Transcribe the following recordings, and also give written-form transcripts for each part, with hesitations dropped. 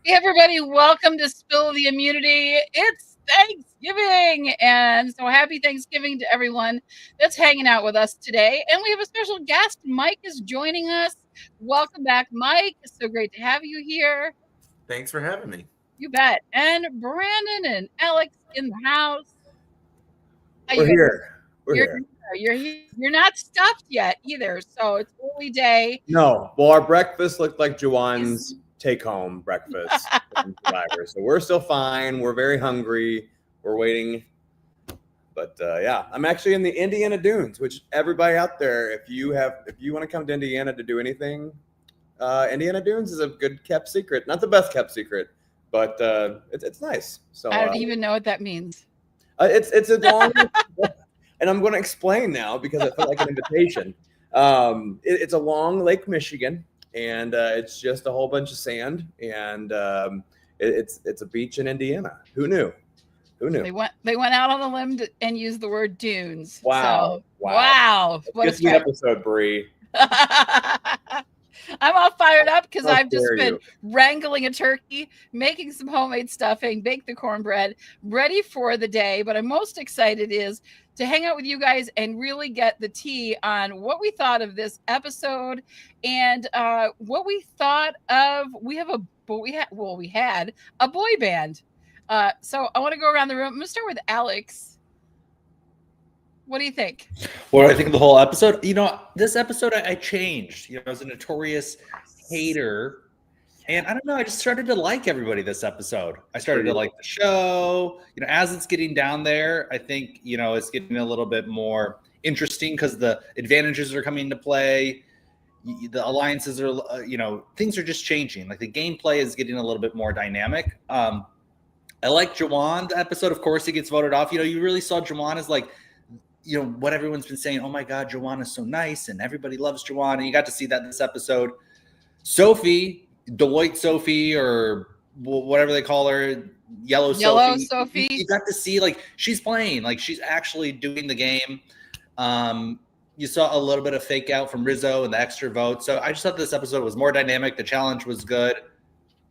Hey everybody, welcome to Spill the Immunity. It's Thanksgiving, and so happy Thanksgiving to everyone that's hanging out with us today. And we have a special guest. Mike is joining us. Welcome back, Mike. It's so great to have you here. Thanks for having me. You bet. And Brandon and Alex in the house. How We're you guys? here. We're You're here. you're here. You're not stuffed yet either, so it's early day. No, well, our breakfast looked like Juwan's take-home breakfast from Survivor, so we're still fine. We're very hungry. We're waiting, but yeah, I'm actually in the Indiana Dunes. Which everybody out there, if you want to come to Indiana to do anything, Indiana Dunes is a good kept secret. Not the best kept secret, but it's nice. So I don't even know what that means. it's a long. And I'm going to explain now because I felt like an invitation. It's along Lake Michigan, and it's just a whole bunch of sand, and it's a beach in Indiana. Who knew? Who knew? They went out on a limb and used the word dunes. Wow! So, wow! What a Get to the episode, Bree. I'm all fired up because How I've just dare been you. wrangling a turkey, making some homemade stuffing, baked the cornbread, ready for the day. But I'm most excited is to hang out with you guys and really get the tea on what we thought of this episode and what we thought of. We had a boy band. So I want to go around the room. I'm gonna start with Alex. What do you think? What do I think of the whole episode? This episode I changed. I was a notorious hater, and I don't know. I just started to like everybody this episode. I started to like the show. As it's getting down there, I think it's getting a little bit more interesting because the advantages are coming into play. The alliances are, things are just changing. Like the gameplay is getting a little bit more dynamic. I like Juwan. The episode, of course, he gets voted off. You really saw Juwan as like, what everyone's been saying, oh my God, Juwan is so nice and everybody loves Juwan. And you got to see that in this episode. Sophie, Deloitte Sophie, or whatever they call her, Yellow Sophie. You got to see like she's playing, like she's actually doing the game. You saw a little bit of fake out from Rizzo and the extra vote. So I just thought this episode was more dynamic. The challenge was good.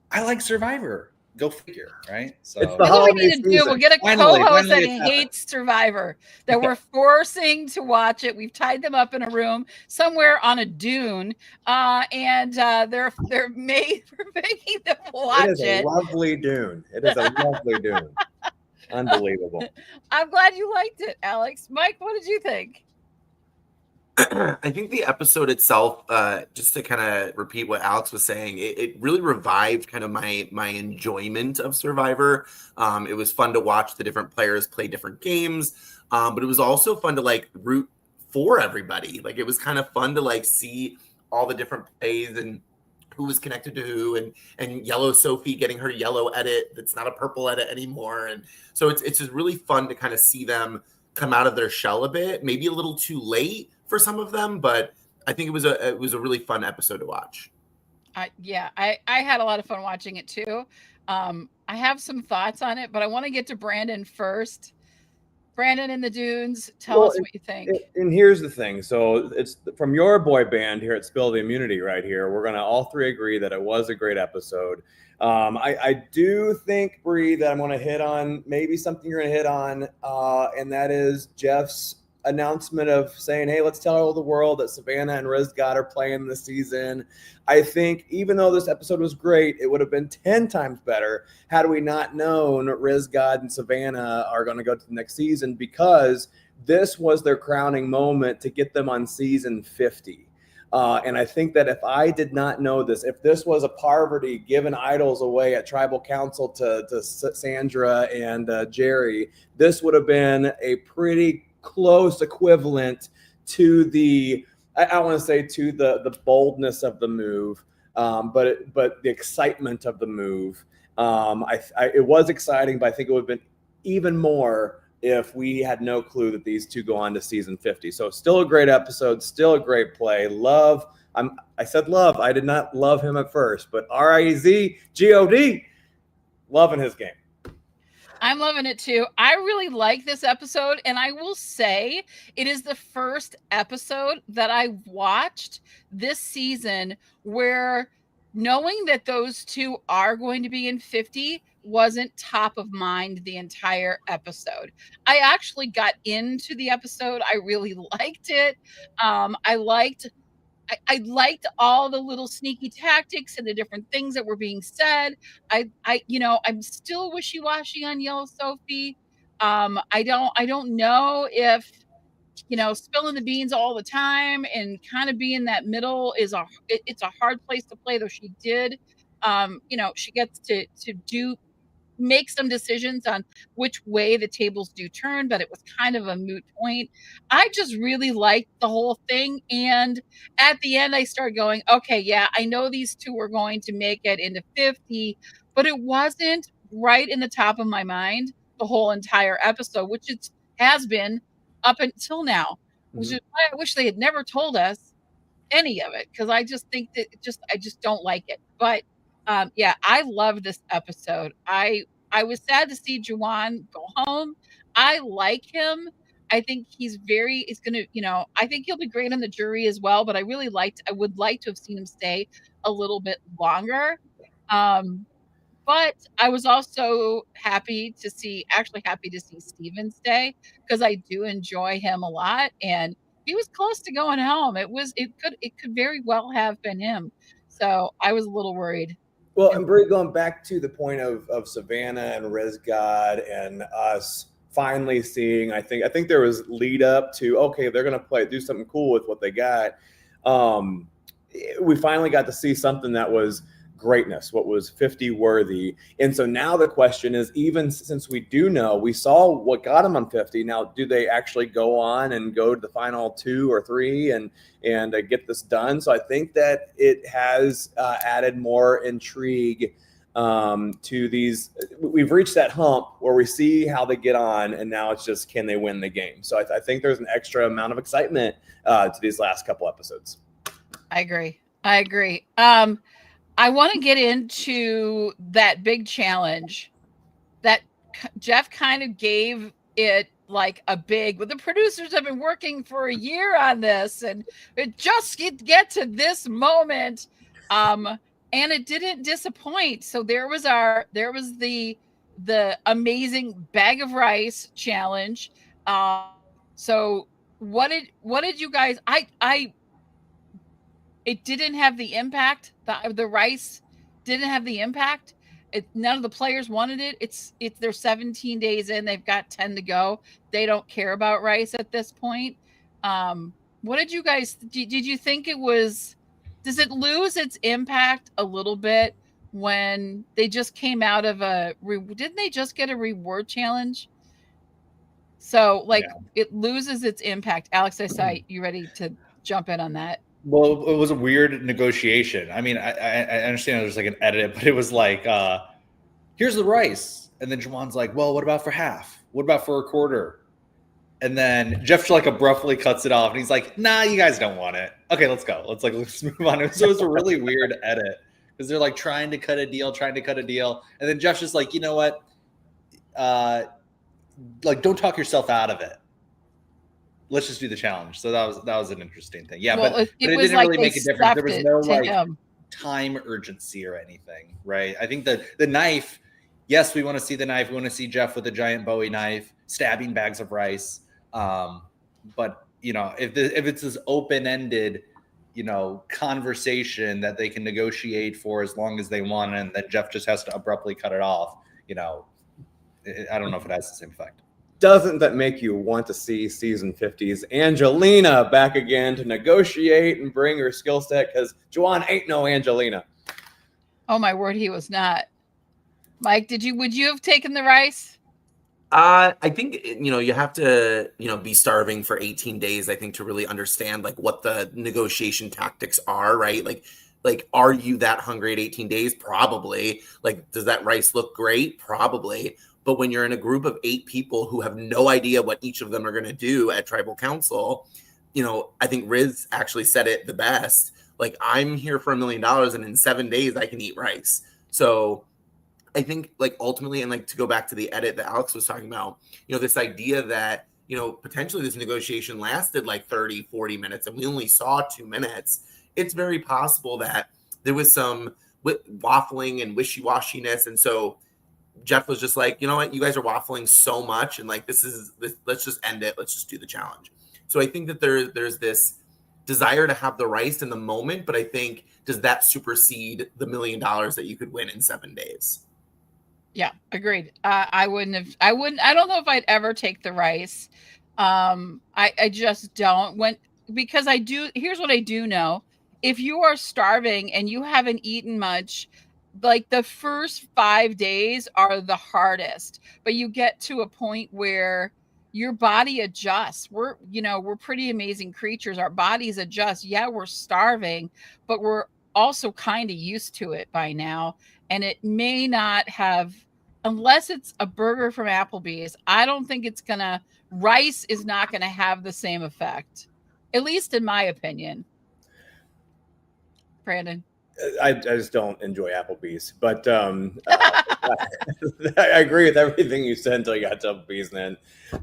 I like Survivor. Go figure, right? So it's the what we holiday need to do. season. We'll get a Finally, co-host that it's happened. hates Survivor that we're forcing to watch it. We've tied them up in a room somewhere on a dune, and they're made for making them watch it. It is a lovely dune. It is a lovely dune. Unbelievable. I'm glad you liked it, Alex. Mike, what did you think? I think the episode itself, just to kind of repeat what Alex was saying, it really revived kind of my enjoyment of Survivor. It was fun to watch the different players play different games, but it was also fun to like root for everybody. Like it was kind of fun to like see all the different plays and who was connected to who, and Yellow Sophie getting her yellow edit that's not a purple edit anymore. And so it's just really fun to kind of see them come out of their shell a bit, maybe a little too late for some of them, but I think it was a really fun episode to watch. I had a lot of fun watching it too. I have some thoughts on it, but I want to get to Brandon first. Brandon in the Dunes, tell us what you think. And here's the thing. So it's from your boy band here at Spill the Immunity right here. We're going to all three agree that it was a great episode. I do think, Bree, that I'm going to hit on maybe something you're going to hit on, and that is Jeff's announcement of saying, hey, let's tell all the world that Savannah and Rizgod are playing this season. I think even though this episode was great, it would have been 10 times better had we not known Rizgod and Savannah are going to go to the next season, because this was their crowning moment to get them on season 50. And I think that if I did not know this, if this was a Parvati giving idols away at Tribal Council to Sandra and Jerry, this would have been a pretty close equivalent to the, I want to say, to the boldness of the move, but the excitement of the move. It was exciting, but I think it would have been even more if we had no clue that these two go on to season 50. So still a great episode, still a great play. Love. I said love. I did not love him at first, but RIZGOD, loving his game. I'm loving it too. I really like this episode, and I will say it is the first episode that I watched this season where knowing that those two are going to be in 50 wasn't top of mind the entire episode. I actually got into the episode. I really liked it. I liked all the little sneaky tactics and the different things that were being said. I'm still wishy-washy on Yellow Sophie. I don't know if, spilling the beans all the time and kind of being that middle it's a hard place to play, though she did, she gets to make some decisions on which way the tables do turn, but it was kind of a moot point. I just really liked the whole thing. And at the end, I started going, okay, yeah, I know these two are going to make it into 50, but it wasn't right in the top of my mind the whole entire episode, which it has been up until now, which is why I wish they had never told us any of it, because I just think that I just don't like it. But yeah, I love this episode. I was sad to see Juwan go home. I like him. I think he's gonna, I think he'll be great on the jury as well. But I would like to have seen him stay a little bit longer. But I was also actually happy to see Steven stay, because I do enjoy him a lot, and he was close to going home. It could very well have been him. So I was a little worried. Well, and Brie, going back to the point of Savannah and Rizgod and us finally seeing, I think there was lead up to, okay, they're going to do something cool with what they got. We finally got to see something that was greatness, what was 50 worthy. And so now the question is, even since we do know, we saw what got them on 50, now do they actually go on and go to the final 2 or 3 and get this done? So I think that it has added more intrigue to these. We've reached that hump where we see how they get on, and now it's just, can they win the game? So I think there's an extra amount of excitement to these last couple episodes. I agree. I want to get into that big challenge that Jeff kind of gave it like the producers have been working for a year on this, and it just get to this moment. And it didn't disappoint. So there was the amazing bag of rice challenge. So what did you guys, it didn't have the impact. The rice didn't have the impact. None of the players wanted it. It's they're 17 days in. They've got 10 to go. They don't care about rice at this point. What did you guys? Did you think it was? Does it lose its impact a little bit when they just came out of didn't they just get a reward challenge? So it loses its impact. Alex, I saw you ready to jump in on that. Well, it was a weird negotiation. I mean, I understand there's like an edit, but it was like, here's the rice. And then Juwan's like, well, what about for half? What about for a quarter? And then Jeff like abruptly cuts it off. And he's like, nah, you guys don't want it. Okay, let's go. Let's move on. So it was a really weird edit because they're like trying to cut a deal. And then Jeff's just like, you know what? Like, don't talk yourself out of it. Let's just do the challenge. So that was an interesting thing. Yeah, well, but it didn't really make a difference. There was no time urgency or anything, right? I think that the knife, yes, we want to see the knife. We want to see Jeff with a giant Bowie knife stabbing bags of rice. But if it's this open-ended, conversation that they can negotiate for as long as they want, and that Jeff just has to abruptly cut it off, I don't know if it has the same effect. Doesn't that make you want to see season 50's Angelina back again to negotiate and bring her skill set? Because Juwan ain't no Angelina. Oh my word, he was not. Mike, would you have taken the rice? I think you have to be starving for 18 days. I think to really understand like what the negotiation tactics are, right? Like are you that hungry at 18 days? Probably. Like, does that rice look great? Probably. But when you're in a group of 8 people who have no idea what each of them are going to do at tribal council, I think Riz actually said it the best. Like, I'm here for $1 million and in 7 days I can eat rice. So I think like ultimately, and like to go back to the edit that Alex was talking about, this idea that, potentially this negotiation lasted like 30, 40 minutes and we only saw 2 minutes. It's very possible that there was some waffling and wishy-washiness. And so Jeff was just like, you know what, you guys are waffling so much, and like this, let's just end it. Let's just do the challenge. So I think that there's this desire to have the rice in the moment, but I think, does that supersede the $1 million that you could win in 7 days? Yeah, agreed. I don't know if I'd ever take the rice. I just don't. Because here's what I do know. If you are starving and you haven't eaten much, like the first 5 days are the hardest, but you get to a point where your body adjusts. We're pretty amazing creatures. Our bodies adjust. Yeah, we're starving, but we're also kind of used to it by now. And it may not have, unless it's a burger from Applebee's, I don't think rice is not going to have the same effect, at least in my opinion. Brandon? I just don't enjoy Applebee's, but I agree with everything you said until you got to Applebee's, and then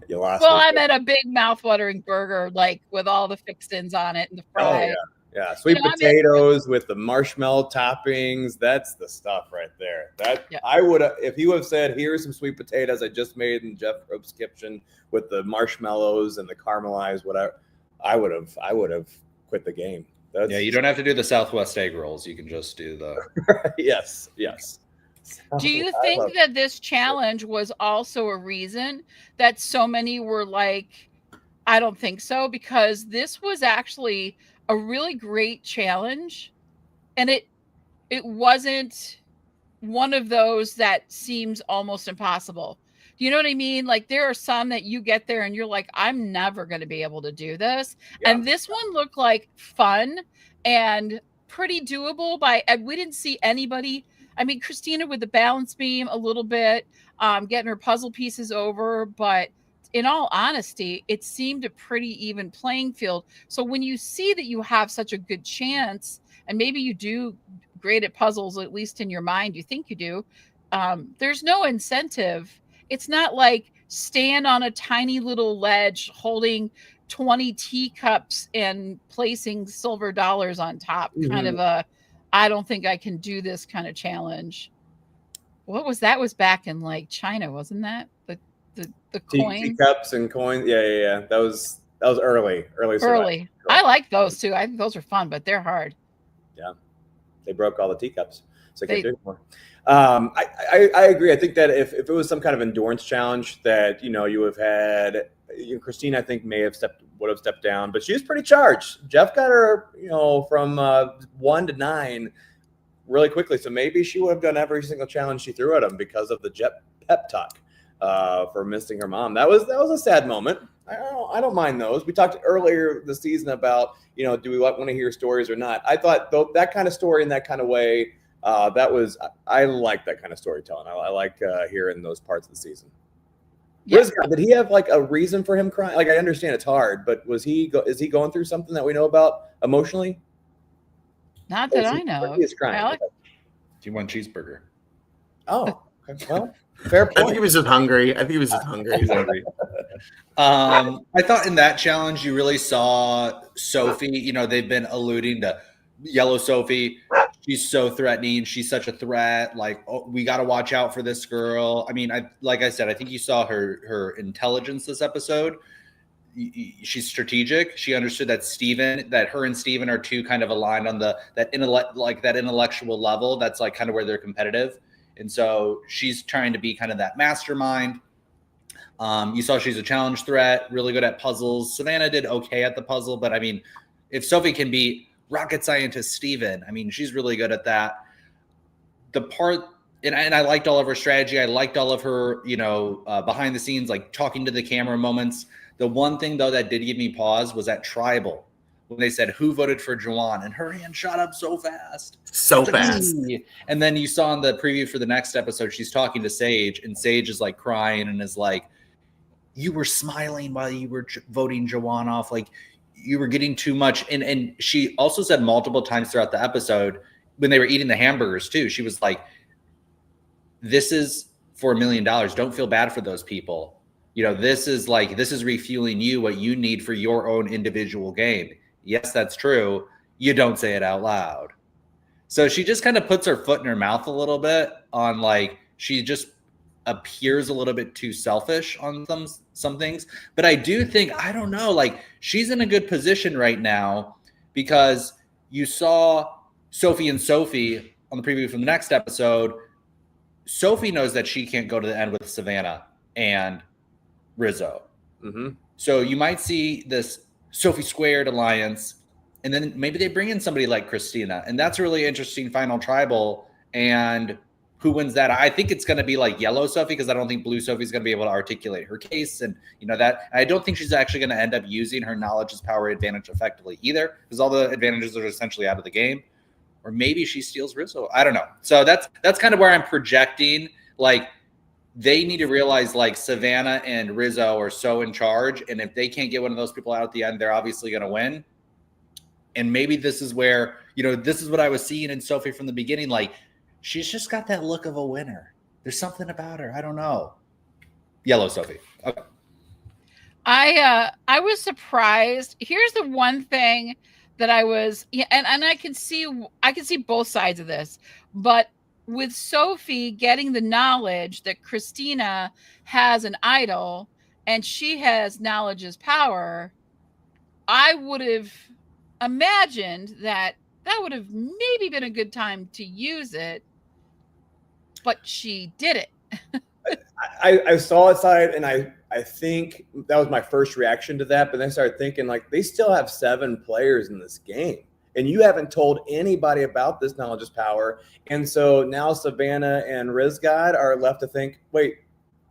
you lost. Well, I meant a big mouth-watering burger, like with all the fixins on it and the fry. Oh yeah, sweet potatoes with the marshmallow toppings. That's the stuff right there. I would have, if you have said, "Here's some sweet potatoes I just made in Jeff Probst's kitchen with the marshmallows and the caramelized," whatever, I would have quit the game. Yeah, you don't have to do the Southwest egg rolls. You can just do the yes. Do you think that this challenge was also a reason that so many were like, I don't think so, because this was actually a really great challenge, and it wasn't one of those that seems almost impossible. Do you know what I mean? Like, there are some that you get there and you're like, I'm never going to be able to do this. Yeah. And this one looked like fun and pretty doable we didn't see anybody. I mean, Christina with the balance beam a little bit, getting her puzzle pieces over, but in all honesty, it seemed a pretty even playing field. So when you see that you have such a good chance, and maybe you do great at puzzles, at least in your mind, you think you do, there's no incentive. It's not like stand on a tiny little ledge holding 20 teacups and placing silver dollars on top, kind of a, I don't think I can do this kind of challenge. What was that? Was back in like China, wasn't that? The coin? Teacups and coins. Yeah. That was early. I like those too. I think those are fun, but they're hard. Yeah. They broke all the teacups. So I can't do it anymore. I agree. I think that if it was some kind of endurance challenge that, you have had, Christine, I think would have stepped down, but she was pretty charged. Jeff got her, from 1 to 9 really quickly. So maybe she would have done every single challenge she threw at him because of the Jeff pep talk for missing her mom. That was a sad moment. I don't mind those. We talked earlier this season about, do we want to hear stories or not? I thought that kind of story in that kind of way, I like that kind of storytelling. I like hearing those parts of the season. Yeah. Did he have like a reason for him crying? Like, I understand it's hard, but is he going through something that we know about emotionally? Not that I know. He is crying. Alex? Do you want cheeseburger? Oh, okay. Well, fair point. I think he was just hungry. He's hungry. I thought in that challenge you really saw Sophie. They've been alluding to Yellow Sophie. She's so threatening. She's such a threat. Like, oh, we got to watch out for this girl. I mean, like I said, I think you saw her intelligence this episode. She's strategic. She understood that her and Steven are two kind of aligned on that intellectual level. That's like kind of where they're competitive. And so she's trying to be kind of that mastermind. You saw she's a challenge threat, really good at puzzles. Savannah did okay at the puzzle, but I mean, if Sophie can beat rocket scientist Steven, I mean, she's really good at that. And I liked all of her strategy. I liked all of her, behind the scenes, like talking to the camera moments. The one thing though that did give me pause was at Tribal, when they said who voted for Juwan, and her hand shot up so fast. And then you saw in the preview for the next episode, she's talking to Sage, and Sage is like crying and is like, you were smiling while you were voting Juwan off. Like, you were getting too much. And she also said multiple times throughout the episode when they were eating the hamburgers too, she was like, this is for $1 million. Don't feel bad for those people. This is refueling you what you need for your own individual game. Yes, that's true. You don't say it out loud. So she just kind of puts her foot in her mouth a little bit on like she just appears a little bit too selfish on some things. But I do think, I don't know, like she's in a good position right now because you saw Sophie and Sophie on the preview from the next episode. Sophie knows that she can't go to the end with Savannah and Rizzo. Mm-hmm. So you might see this Sophie Squared alliance, and then maybe they bring in somebody like Christina, and that's a really interesting final tribal. And who wins that? I think it's going to be like yellow Sophie, because I don't think blue Sophie's going to be able to articulate her case, and that. I don't think she's actually going to end up using her knowledge as power advantage effectively either, because all the advantages are essentially out of the game. Or maybe she steals Rizzo. I don't know. So that's kind of where I'm projecting. Like, they need to realize like Savannah and Rizzo are so in charge, and if they can't get one of those people out at the end, they're obviously going to win. And maybe this is where, this is what I was seeing in Sophie from the beginning. Like, she's just got that look of a winner. There's something about her. I don't know. Yellow Sophie. Okay. I was surprised. Here's the one thing that I was, and I can see both sides of this, but with Sophie getting the knowledge that Christina has an idol and she has knowledge as power, I would have imagined that would have maybe been a good time to use it, but she did it. I saw it side, and I think that was my first reaction to that. But then I started thinking, like, they still have 7 players in this game, and you haven't told anybody about this knowledge is power. And so now Savannah and Rizgod are left to think, wait,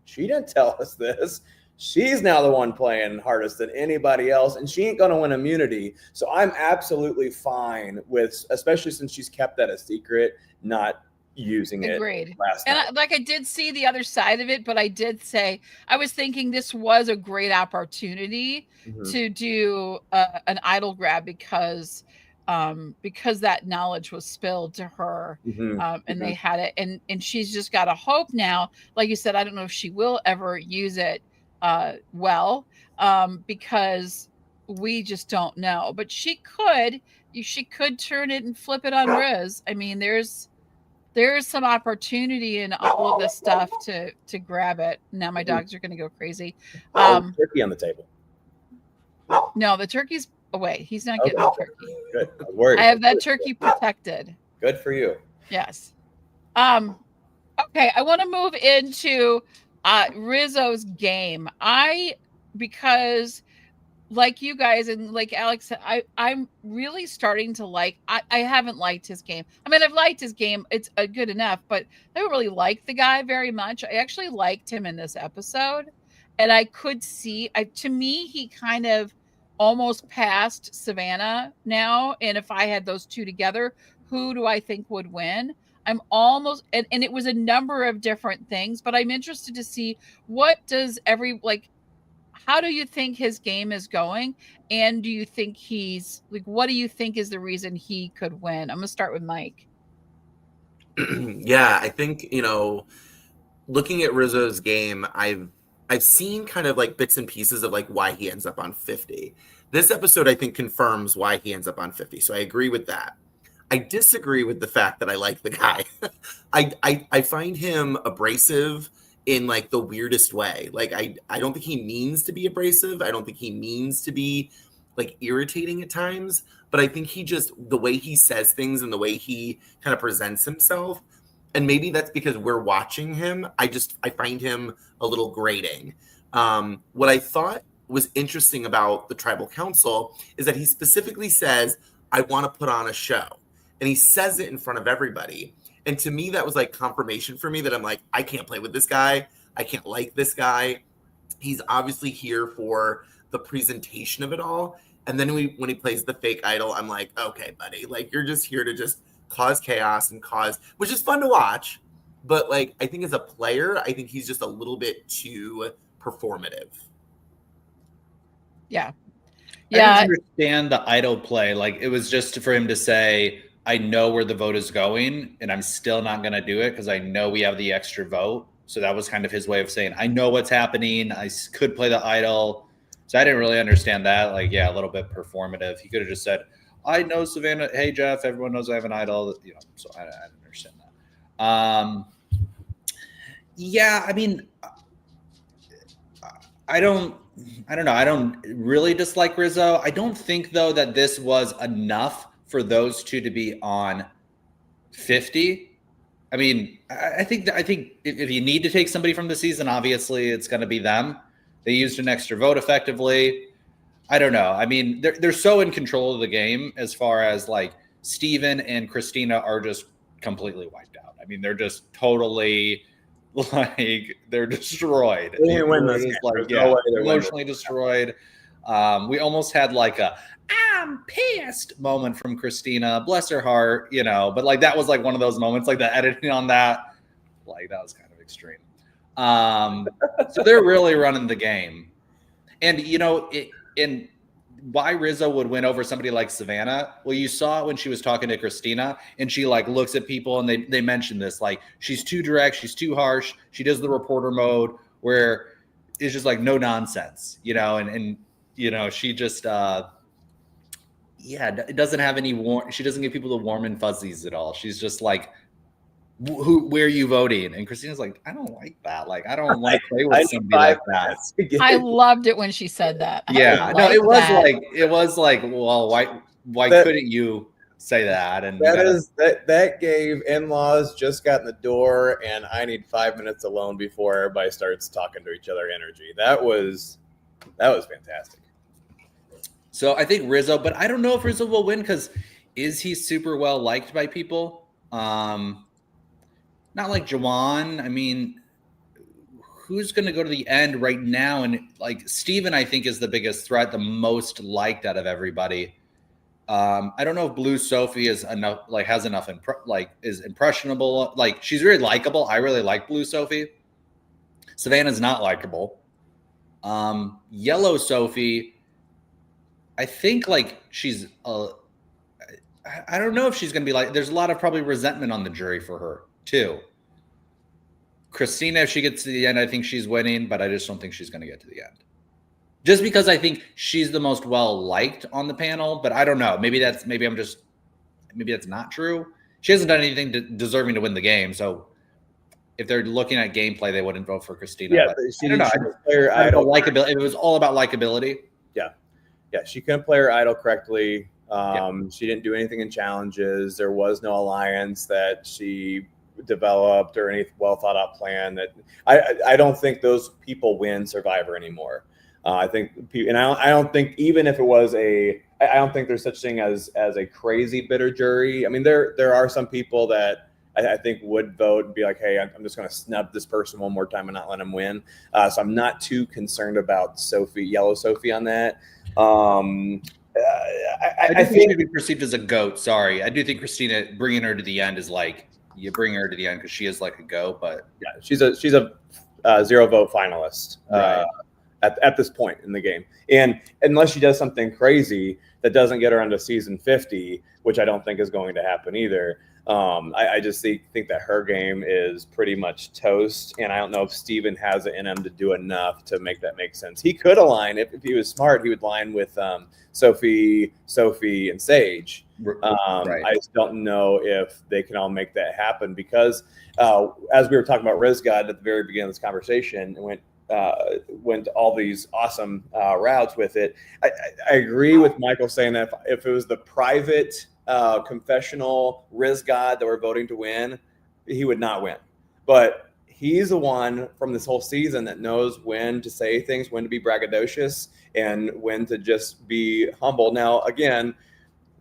she didn't tell us this. She's now the one playing hardest than anybody else, and she ain't going to win immunity. So I'm absolutely fine with, especially since she's kept that a secret, not using it. Agreed. Last and night. I did see the other side of it, but I did say I was thinking this was a great opportunity to do an idol grab because that knowledge was spilled to her, and they had it, and she's just got to hope now. Like you said, I don't know if she will ever use it because we just don't know. But she could turn it and flip it on Riz. I mean, there's some opportunity in all of this stuff to grab it. Now my dogs are going to go crazy. Turkey on the table. No, the turkey's away. He's not getting the turkey. Good. I was worried. I have that turkey protected. Good for you. Yes. Okay, I want to move into Rizzo's game. Because like you guys and like Alex said, I'm really starting to like, I haven't liked his game. I mean, I've liked his game. It's good enough, but I don't really like the guy very much. I actually liked him in this episode, and I could see, to me, he kind of almost passed Savannah now. And if I had those two together, who do I think would win? I'm almost, and it was a number of different things, but I'm interested to see how do you think his game is going? And do you think what do you think is the reason he could win? I'm going to start with Mike. Yeah, I think, looking at Rizzo's game, I've seen kind of like bits and pieces of like why he ends up on 50. This episode, I think, confirms why he ends up on 50. So I agree with that. I disagree with the fact that I like the guy. I find him abrasive in like the weirdest way. Like I don't think he means to be abrasive. I don't think he means to be like irritating at times, but I think he just, the way he says things and the way he kind of presents himself, and maybe that's because we're watching him, I find him a little grating. What I thought was interesting about the tribal council is that he specifically says, I want to put on a show. And he says it in front of everybody. And to me, that was like confirmation for me that I'm like, I can't play with this guy. I can't like this guy. He's obviously here for the presentation of it all. And then when he plays the fake idol, I'm like, okay, buddy, like you're just here to just cause chaos and which is fun to watch. But like, I think as a player, I think he's just a little bit too performative. Yeah. I didn't understand the idol play. Like, it was just for him to say, I know where the vote is going, and I'm still not going to do it because I know we have the extra vote. So that was kind of his way of saying, I know what's happening. I could play the idol. So I didn't really understand that. Like, yeah, a little bit performative. He could have just said, I know Savannah. Hey, Jeff, everyone knows I have an idol. So I don't understand that. Yeah, I mean, I don't know. I don't really dislike Rizzo. I don't think, though, that this was enough for those two to be on 50. I mean, I think if you need to take somebody from the season, obviously it's going to be them. They used an extra vote effectively. I don't know. I mean, they're so in control of the game as far as like Steven and Christina are just completely wiped out. I mean, they're just totally like they're destroyed. They didn't win They're this just game. like There's no way they're emotionally destroyed. We almost had like a "I'm pissed" moment from Christina. Bless her heart, But like that was like one of those moments, like the editing on that, like that was kind of extreme. So they're really running the game, and and why Rizzo would win over somebody like Savannah. Well, you saw it when she was talking to Christina, and she like looks at people, and they mentioned this, like she's too direct, she's too harsh. She does the reporter mode where it's just like no nonsense, and she just it doesn't have any she doesn't give people the warm and fuzzies at all. She's just like, where are you voting? And Christina's like, I don't like that. Like, I don't want to play with somebody like that. I loved it when she said that. Yeah, no, it was like, well, why couldn't you say that? And that gave in-laws just got in the door, and I need 5 minutes alone before everybody starts talking to each other energy. That was fantastic. So I think Rizzo, but I don't know if Rizzo will win because is he super well liked by people? Not like Jawan. I mean, who's going to go to the end right now? And like Steven, I think, is the biggest threat, the most liked out of everybody. I don't know if Blue Sophie is enough, like has enough, is impressionable. Like she's really likable. I really like Blue Sophie. Savannah's not likable. Yellow Sophie, I think like she's, I don't know if she's going to be like, there's a lot of probably resentment on the jury for her too. Christina, if she gets to the end, I think she's winning, but I just don't think she's going to get to the end. Just because I think she's the most well-liked on the panel, but I don't know. Maybe that's not true. She hasn't done anything deserving to win the game, so if they're looking at gameplay, they wouldn't vote for Christina. Yeah, but I don't know. Likability. It was all about likability. Yeah, she couldn't play her idol correctly. She didn't do anything in challenges. There was no alliance that she developed or any well thought out plan. That I don't think those people win Survivor anymore. I think, and I don't think even if it was I don't think there's such thing as a crazy bitter jury. I mean, there are some people that I think would vote and be like, hey, I'm just going to snub this person one more time and not let him win. So I'm not too concerned about Yellow Sophie on that. I think she'd be perceived as a goat. Sorry. I do think Christina, bringing her to the end is like, you bring her to the end because she is like a goat, but yeah, she's a 0 vote finalist right. at this point in the game. And unless she does something crazy that doesn't get her onto season 50, which I don't think is going to happen either. I just think that her game is pretty much toast, and I don't know if Steven has it in him to do enough to make that make sense. He could align if he was smart. He would line with Sophie, and Sage. Right. I just don't know if they can all make that happen because, as we were talking about Riz God at the very beginning of this conversation, it went all these awesome routes with it. I agree with Michael saying that if it was the private confessional Riz God that we're voting to win, he would not win. But he's the one from this whole season that knows when to say things, when to be braggadocious, and when to just be humble. Now, again,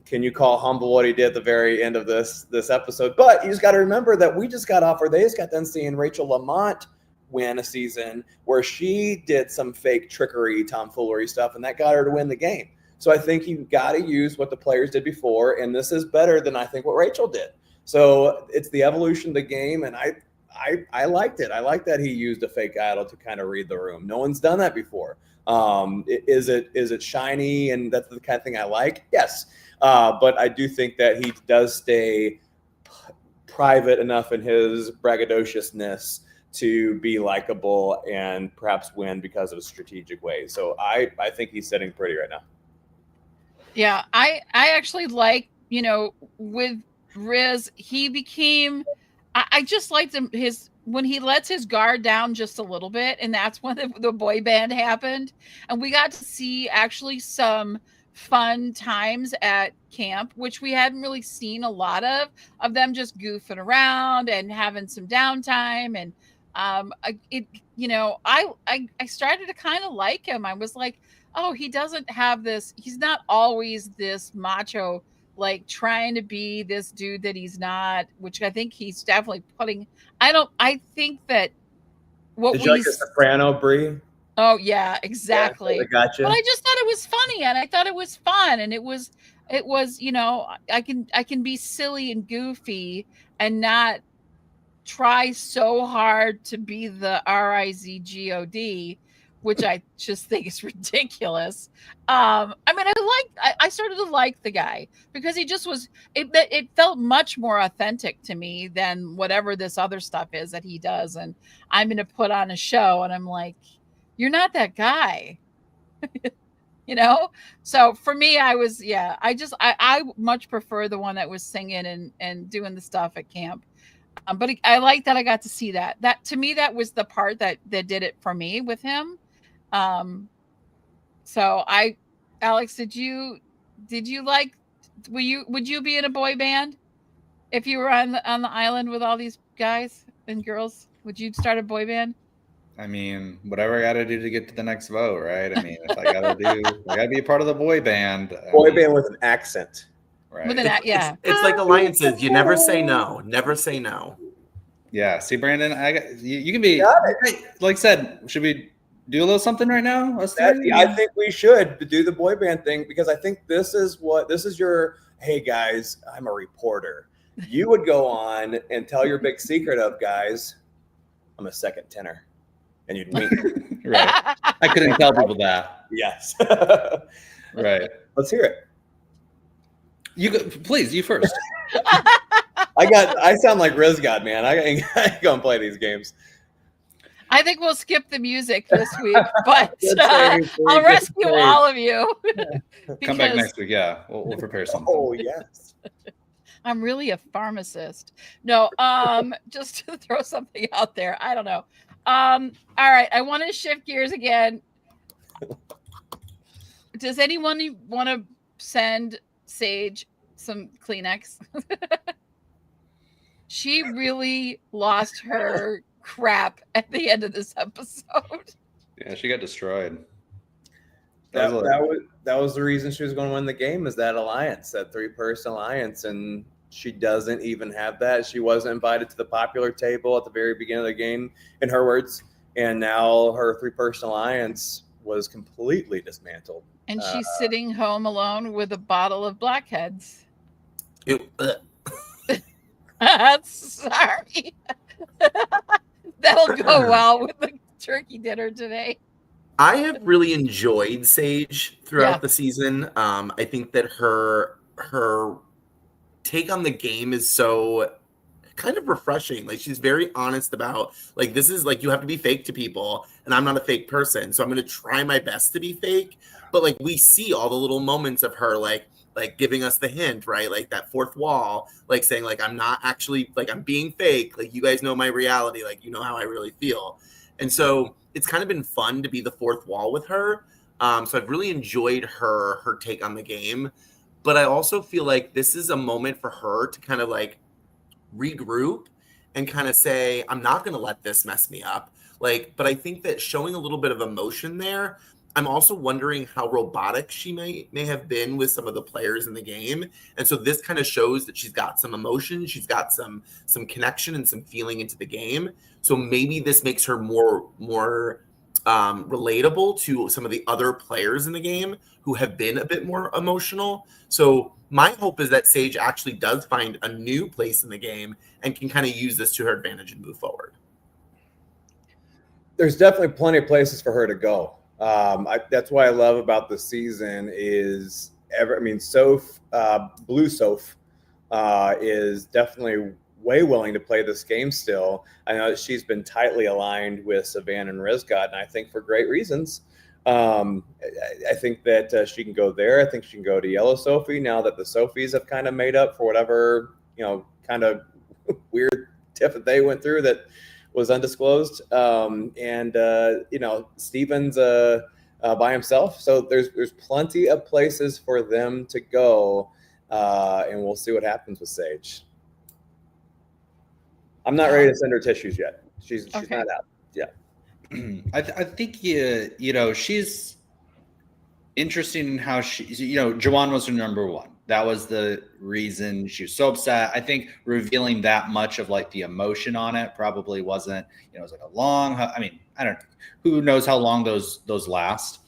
can you call humble what he did at the very end of this episode? But you just got to remember that we just got off, or they just got done seeing Rachel Lamont win a season where she did some fake trickery, tomfoolery stuff, and that got her to win the game. So I think you got to use what the players did before, and this is better than I think what Rachel did. So it's the evolution of the game, and I liked it. I like that he used a fake idol to kind of read the room. No one's done that before. Is it shiny, and that's the kind of thing I like? Yes, but I do think that he does stay private enough in his braggadociousness to be likable and perhaps win because of a strategic way. So I think he's sitting pretty right now. Yeah, I actually like, with Riz, he became I just liked him when he lets his guard down just a little bit, and that's when the boy band happened. And we got to see actually some fun times at camp, which we hadn't really seen a lot of them just goofing around and having some downtime. And I started to kind of like him. I was like, oh, he doesn't have this, he's not always this macho, like trying to be this dude that he's not, which I think he's definitely putting. I think that what Did you like the soprano, Brie? Oh yeah, exactly. Yeah, I gotcha. But I just thought it was funny, and I thought it was fun, and it was, I can be silly and goofy and not try so hard to be the Rizgod, which I just think is ridiculous. I mean, I started to like the guy because he just was, it felt much more authentic to me than whatever this other stuff is that he does. And I'm going to put on a show, and I'm like, you're not that guy. So for me, I much prefer the one that was singing and doing the stuff at camp. But I like that I got to see that. That to me, that was the part that did it for me with him. So Alex, would you would you be in a boy band if you were on the island with all these guys and girls? Would you start a boy band? I mean, whatever I got to do to get to the next vote, right? I mean, if I got to be a part of the boy band. Boy band with an accent. Right. It's like alliances. You never say no. Never say no. Yeah. See, Brandon, you can be, like I said, should we do a little something right now? I think we should do the boy band thing, because I think this is your, hey guys, I'm a reporter. You would go on and tell your big secret of, guys, I'm a second tenor. And you'd wink. Right. I couldn't tell people that. Yes. Right. Let's hear it. Please, you first. I sound like Rizgod, man. I ain't gonna play these games. I think we'll skip the music this week, but I'll rescue all of you. Come back next week. Yeah, we'll prepare something. Oh yes. I'm really a pharmacist. No, just to throw something out there. I don't know. All right, I want to shift gears again. Does anyone want to send Sage some Kleenex? She really lost her crap at the end of this episode. Yeah, she got destroyed. That was the reason she was going to win the game, is that alliance, that 3-person alliance, and she doesn't even have that. She wasn't invited to the popular table at the very beginning of the game, in her words, and now her 3-person alliance was completely dismantled. And she's sitting home alone with a bottle of Blackheads. Sorry. That'll go well with the turkey dinner today. I have really enjoyed Sage throughout the season. I think that her take on the game is so kind of refreshing. Like, she's very honest about, like, this is like, you have to be fake to people, and I'm not a fake person, so I'm going to try my best to be fake. But like, we see all the little moments of her, like giving us the hint, right? Like that fourth wall, like saying, like, I'm not actually, like, I'm being fake. Like, you guys know my reality. Like, you know how I really feel. And so it's kind of been fun to be the fourth wall with her. So I've really enjoyed her take on the game. But I also feel like this is a moment for her to kind of like regroup and kind of say, I'm not going to let this mess me up. Like, but I think that showing a little bit of emotion there, I'm also wondering how robotic she may have been with some of the players in the game. And so this kind of shows that she's got some emotion, she's got some connection and some feeling into the game. So maybe this makes her more relatable to some of the other players in the game who have been a bit more emotional. So my hope is that Sage actually does find a new place in the game and can kind of use this to her advantage and move forward. There's definitely plenty of places for her to go. That's what I love about the season is Soph, Blue Soph, is definitely way willing to play this game still. I know that she's been tightly aligned with Savannah and Rizgod, and I think for great reasons. I think that she can go there. I think she can go to Yellow Sophie now that the Sophies have kind of made up for whatever, kind of weird tiff that they went through that was undisclosed. Steven's by himself. So there's plenty of places for them to go. And we'll see what happens with Sage. I'm not ready to send her tissues yet. She's not out. Yeah. I think she's interesting in how Juwan was her number one. That was the reason she was so upset. I think revealing that much of like the emotion on it probably wasn't. It was like a long. I mean, I don't know. Who knows how long those last.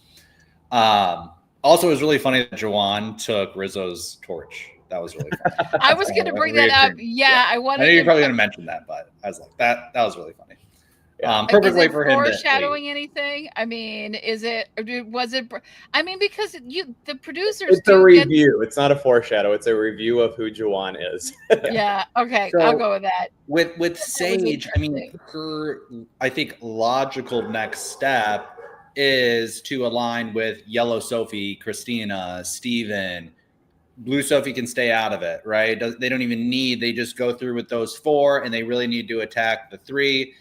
Also, it was really funny that Juwan took Rizzo's torch. That was really funny. I was going to bring that up. Yeah, I wanted. I know you're probably going to mention that, but I was like, that was really funny. Perfect way for him to foreshadowing anything. I mean, was it? I mean, because the producers. It's a review. It's not a foreshadow. It's a review of who Juwan is. Yeah. Okay. So, I'll go with that. With Sage, I mean, her, I think, logical next step is to align with Yellow Sophie, Christina, Steven. Blue Sophie can stay out of it, right? They don't even need. They just go through with those 4, and they really need to attack the 3.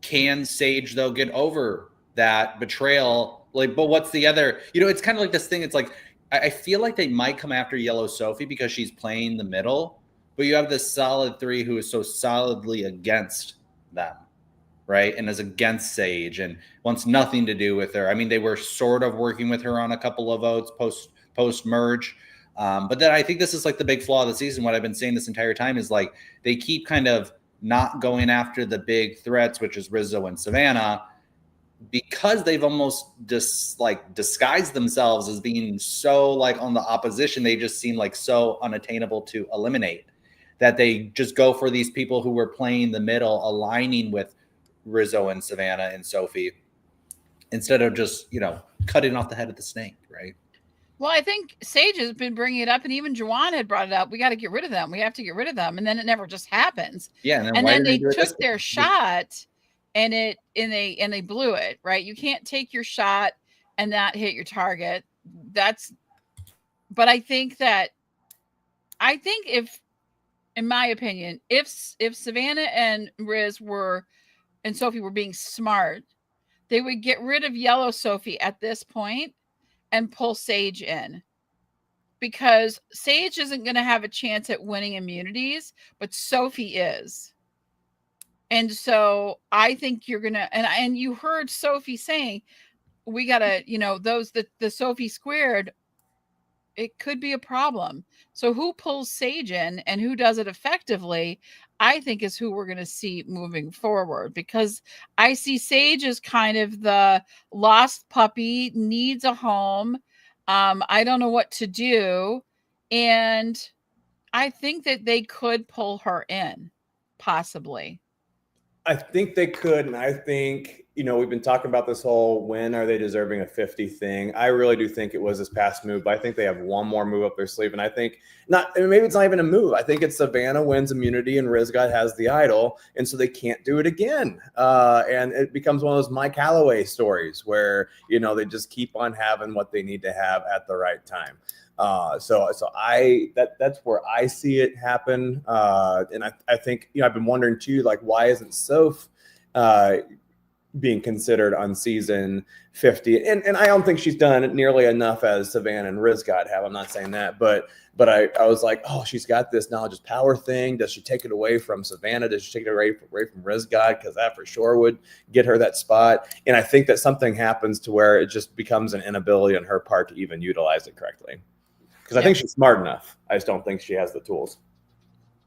Can Sage, though, get over that betrayal? Like, but what's the other? It's kind of like this thing. It's like I feel like they might come after Yellow Sophie because she's playing the middle, but you have this solid 3 who is so solidly against them, right? And is against Sage and wants nothing to do with her. I mean, they were sort of working with her on a couple of votes post merge. But then I think this is like the big flaw of the season. What I've been saying this entire time is like they keep kind of not going after the big threats, which is Rizzo and Savannah, because they've almost disguised themselves as being so like on the opposition. They just seem like so unattainable to eliminate that they just go for these people who were playing the middle, aligning with Rizzo and Savannah and Sophie, instead of just, cutting off the head of the snake, right? Well, I think Sage has been bringing it up, and even Juwan had brought it up. We got to get rid of them. We have to get rid of them, and then it never just happens. Yeah, and then they took their shot, and they blew it. Right? You can't take your shot and not hit your target. But I think if, in my opinion, if Savannah and Riz and Sophie were being smart, they would get rid of Yellow Sophie at this point and pull Sage in, because Sage isn't going to have a chance at winning immunities, but Sophie is. And so I think you're going to, and you heard Sophie saying, we got to, the Sophie squared, it could be a problem. So who pulls Sage in and who does it effectively, I think is who we're going to see moving forward, because I see Sage as kind of the lost puppy, needs a home. I don't know what to do. And I think that they could pull her in, possibly. I think they could. And I think, we've been talking about this whole when are they deserving a 50 thing. I really do think it was this past move, but I think they have one more move up their sleeve. And I think maybe it's not even a move. I think it's Savannah wins immunity and Rizgod has the idol. And so they can't do it again. And it becomes one of those Mike Calloway stories where, they just keep on having what they need to have at the right time. So that's where I see it happen. And I think, I've been wondering too, like, why isn't Soph being considered on season 50? And I don't think she's done nearly enough as Savannah and Rizgod have. I'm not saying that, but I was like, oh, she's got this knowledge of power thing. Does she take it away from Savannah? Does she take it away from Rizgod? Because that for sure would get her that spot. And I think that something happens to where it just becomes an inability on her part to even utilize it correctly. Because I think she's smart enough. I just don't think she has the tools.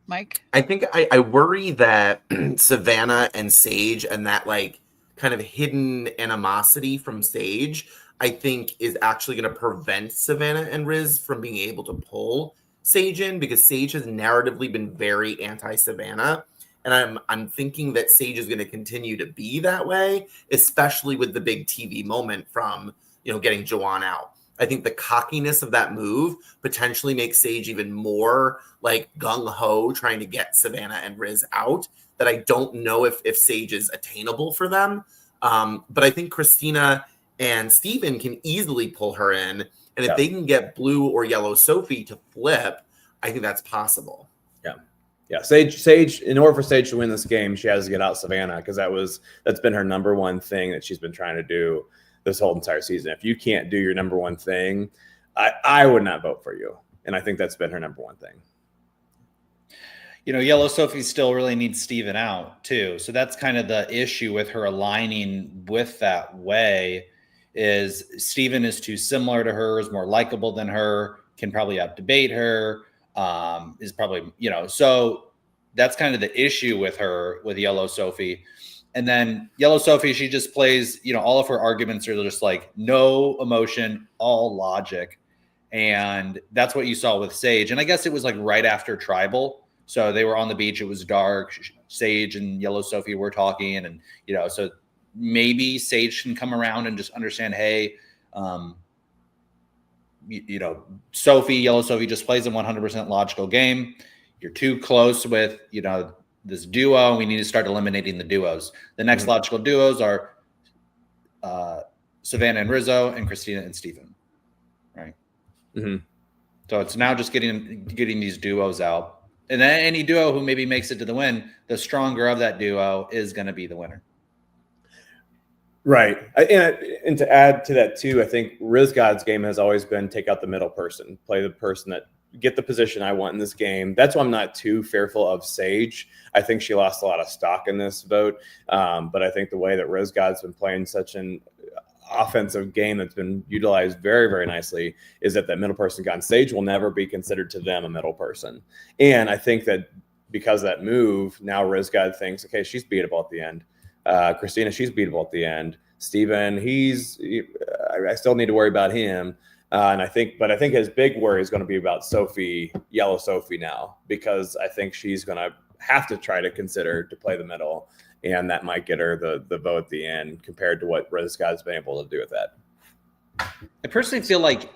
Mike? I think I worry that Savannah and Sage and that like kind of hidden animosity from Sage, I think is actually going to prevent Savannah and Riz from being able to pull Sage in, because Sage has narratively been very anti-Savannah. And I'm thinking that Sage is going to continue to be that way, especially with the big TV moment from, getting Juwan out. I think the cockiness of that move potentially makes Sage even more like gung-ho trying to get Savannah and Riz out, that I don't know if Sage is attainable for them. But I think Christina and Steven can easily pull her in. And if Yeah. they can get blue or yellow Sophie to flip, I think that's possible. Yeah, Sage. In order for Sage to win this game, she has to get out Savannah, because that's been her number one thing that she's been trying to do this whole entire season. If you can't do your number one thing, I would not vote for you. And I think that's been her number one thing. Yellow Sophie still really needs Steven out too. So that's kind of the issue with her aligning with that way, is Steven is too similar to her, is more likable than her, can probably out-debate her, is probably, so that's kind of the issue with her, with Yellow Sophie. And then Yellow Sophie, she just plays, all of her arguments are just like no emotion, all logic. And that's what you saw with Sage. And I guess it was like right after Tribal. So they were on the beach. It was dark. Sage and Yellow Sophie were talking. And, so maybe Sage can come around and just understand, hey, Yellow Sophie just plays a 100% logical game. You're too close with, this duo. We need to start eliminating the duos. The next logical duos are Savannah and Rizzo, and Christina and Steven. Right. Mm-hmm. So it's now just getting these duos out. And then any duo who maybe makes it to the win, the stronger of that duo is going to be the winner. Right. And to add to that too, I think Rizgod's game has always been take out the middle person, play the person that get the position I want in this game. That's why I'm not too fearful of Sage. I think she lost a lot of stock in this vote. But I think the way that Rizgod's been playing such an offensive game that's been utilized very, very nicely is that middle person gone. Sage will never be considered to them a middle person. And I think that because of that move, now Rizgod thinks, okay, she's beatable at the end. Christina, she's beatable at the end. Steven, I still need to worry about him. And I think his big worry is going to be about Sophie, Yellow Sophie now, because I think she's going to have to try to consider to play the middle. And that might get her the vote at the end compared to what Rizgod's been able to do with that. I personally feel like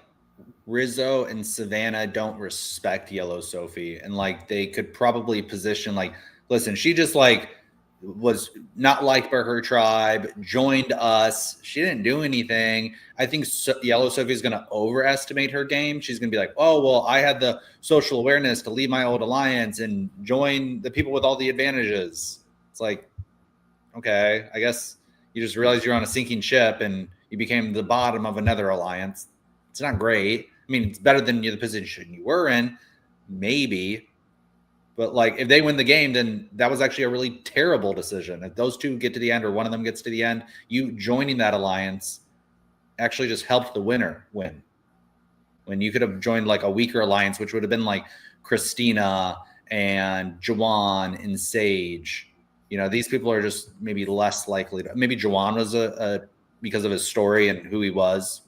Rizzo and Savannah don't respect Yellow Sophie. And they could probably position listen, she just was not liked by her tribe, joined us. She didn't do anything. I think Yellow Sophie is going to overestimate her game. She's going to be like, oh, well, I had the social awareness to leave my old alliance and join the people with all the advantages. It's like, okay, I guess you just realized you're on a sinking ship and you became the bottom of another alliance. It's not great. I mean, it's better than the position you were in, maybe. But if they win the game, then that was actually a really terrible decision. If those two get to the end or one of them gets to the end, you joining that alliance actually just helped the winner win. When you could have joined a weaker alliance, which would have been Christina and Juwan and Sage. These people are just maybe less likely to. Maybe Juwan was because of his story and who he was